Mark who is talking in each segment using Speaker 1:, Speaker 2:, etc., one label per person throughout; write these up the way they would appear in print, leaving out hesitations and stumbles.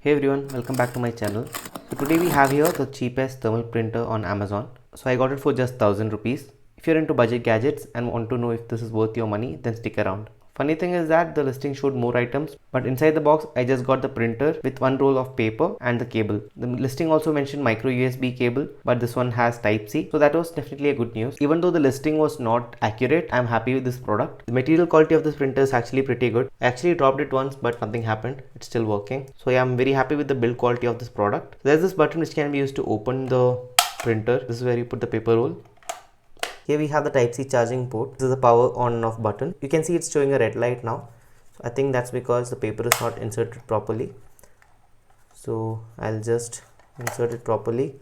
Speaker 1: Hey everyone, welcome back to my channel. So today we have here the cheapest thermal printer on Amazon. So I got it for just 1000 rupees. If you're into budget gadgets and want to know if this is worth your money, then stick around. Funny thing is that the listing showed more items, but inside the box I just got the printer with one roll of paper and the cable. The listing also mentioned micro USB cable, but this one has Type-C, so that was definitely a good news. Even though the listing was not accurate, I'm happy with this product. The material quality of this printer is actually pretty good. I actually dropped it once, but nothing happened. It's still working. So yeah, I'm very happy with the build quality of this product. So there's this button which can be used to open the printer. This is where you put the paper roll. Here we have the Type-C charging port. This is the power on and off button. You can see it's showing a red light now. So I think that's because the paper is not inserted properly. So I'll just insert it properly,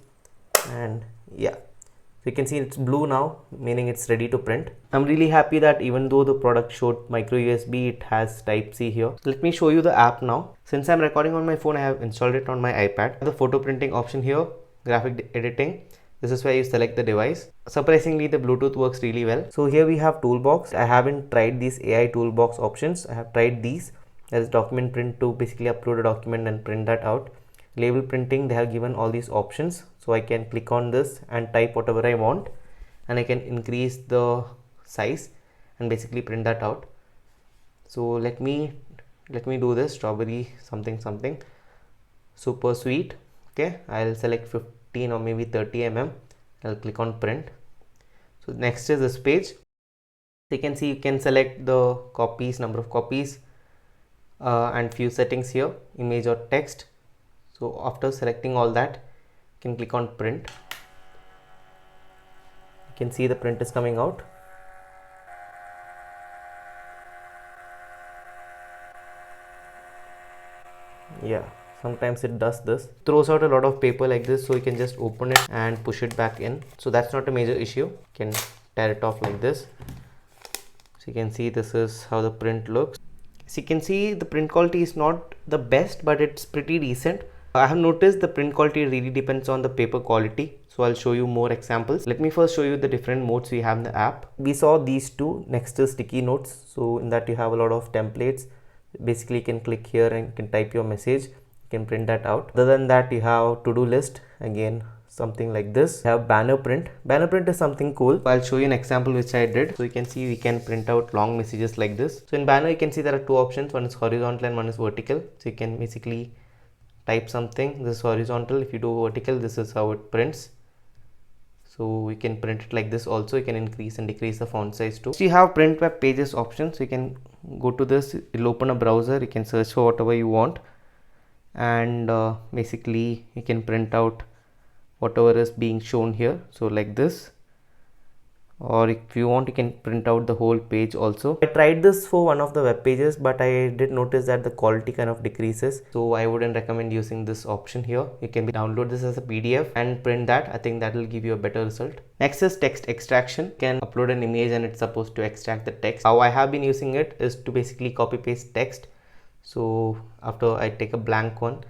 Speaker 1: and yeah. So you can see it's blue now, meaning it's ready to print. I'm really happy that even though the product showed micro USB, it has Type-C here. Let me show you the app now. Since I'm recording on my phone, I have installed it on my iPad. The photo printing option here, graphic editing. This is where you select the device. Surprisingly, the Bluetooth works really well. So here we have toolbox. I haven't tried these AI toolbox options. I have tried these. There is document print to basically upload a document and print that out. Label printing, they have given all these options. So I can click on this and type whatever I want, and I can increase the size and basically print that out. So let me do this. Strawberry something super sweet. Okay, I'll select 15 or maybe 30 mm. I'll click on print. So next is this page. You can see you can select the copies, number of copies, and few settings here, image or text. So after selecting all that, you can click on print. You can see the print is coming out. Yeah, sometimes it does this, throws out a lot of paper like this, so you can just open it and push it back in. So that's not a major issue. You can tear it off like this. So you can see this is how the print looks. So you can see the print quality is not the best, but it's pretty decent. I have noticed the print quality really depends on the paper quality. So I'll show you more examples. Let me first show you the different modes we have in the app. We saw these two. Next is sticky notes. So in that you have a lot of templates. Basically you can click here and you can type your message. You can print that out. Other than that, you have to-do list. Again, something like this. You have banner print. Banner print is something cool. I'll show you an example which I did. So you can see we can print out long messages like this. So in banner you can see there are two options. One is horizontal and one is vertical. So you can basically type something. This is horizontal. If you do vertical, this is how it prints. So we can print it like this also. You can increase and decrease the font size too. So you have print web pages option. So you can go to this, it'll open a browser. You can search for whatever you want, and basically you can print out whatever is being shown here. So like this, or if you want, you can print out the whole page also. I tried this for one of the web pages, but I did notice that the quality kind of decreases, so I wouldn't recommend using this option here. You can download this as a PDF and print that. I think that will give you a better result. Next is text extraction. You can upload an image and it's supposed to extract the text. How I have been using it is to basically copy paste text. So after I take a blank one,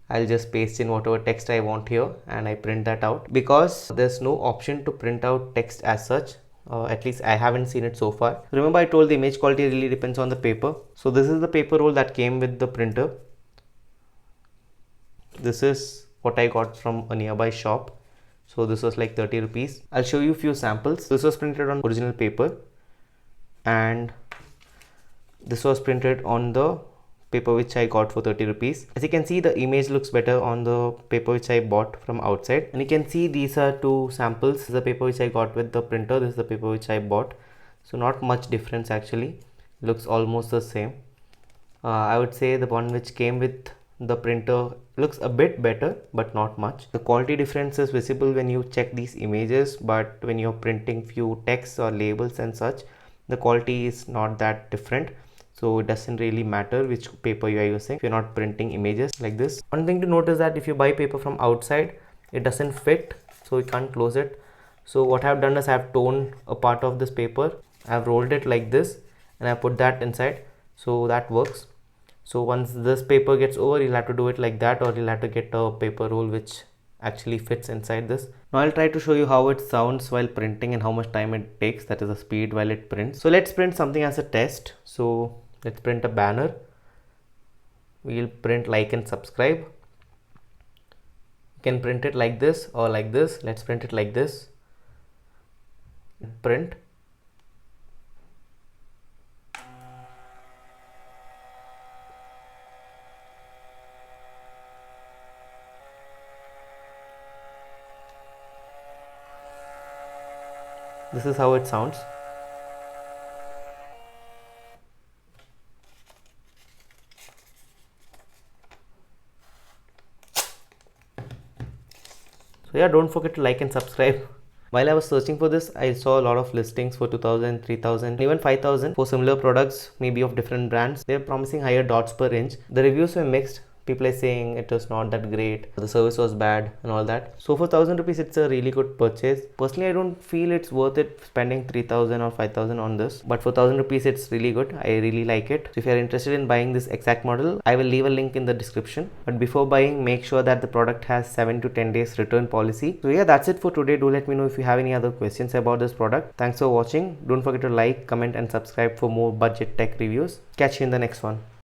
Speaker 1: I'll just paste in whatever text I want here and I print that out, because there's no option to print out text as such. At least I haven't seen it so far. Remember I told the image quality really depends on the paper. So this is the paper roll that came with the printer. This is what I got from a nearby shop. So this was like 30 rupees. I'll show you a few samples. This was printed on original paper, and this was printed on the paper which I got for 30 rupees. As you can see, the image looks better on the paper which I bought from outside, and you can see these are two samples. This is the paper which I got with the printer. This is the paper which I bought. So not much difference actually. Looks almost the same. I would say the one which came with the printer looks a bit better, but not much. The quality difference is visible when you check these images, but when you're printing few texts or labels and such, the quality is not that different. So it doesn't really matter which paper you are using if you're not printing images like this. One thing to note is that if you buy paper from outside, it doesn't fit, so you can't close it. So what I've done is I've torn a part of this paper, I've rolled it like this, and I put that inside. So that works. So once this paper gets over, you'll have to do it like that, or you'll have to get a paper roll which actually fits inside this. Now I'll try to show you how it sounds while printing and how much time it takes, that is the speed while it prints. So let's print something as a test. So let's print a banner. We'll print like and subscribe. can print it like this or like this. Let's print it like this. Print. This is how it sounds. So yeah, don't forget to like and subscribe. While I was searching for this, I saw a lot of listings for 2000, 3000, even 5000 for similar products, maybe of different brands. They're promising higher dots per inch. The reviews were mixed. People are saying it was not that great, the service was bad and all that. So for 1000 rupees, it's a really good purchase. Personally, I don't feel it's worth it spending 3000 or 5000 on this, but for 1000 rupees, it's really good. I really like it. So if you're interested in buying this exact model, I will leave a link in the description. But before buying, make sure that the product has 7 to 10 days return policy. So yeah, that's it for today. Do let me know if you have any other questions about this product. Thanks for watching. Don't forget to like, comment and subscribe for more budget tech reviews. Catch you in the next one.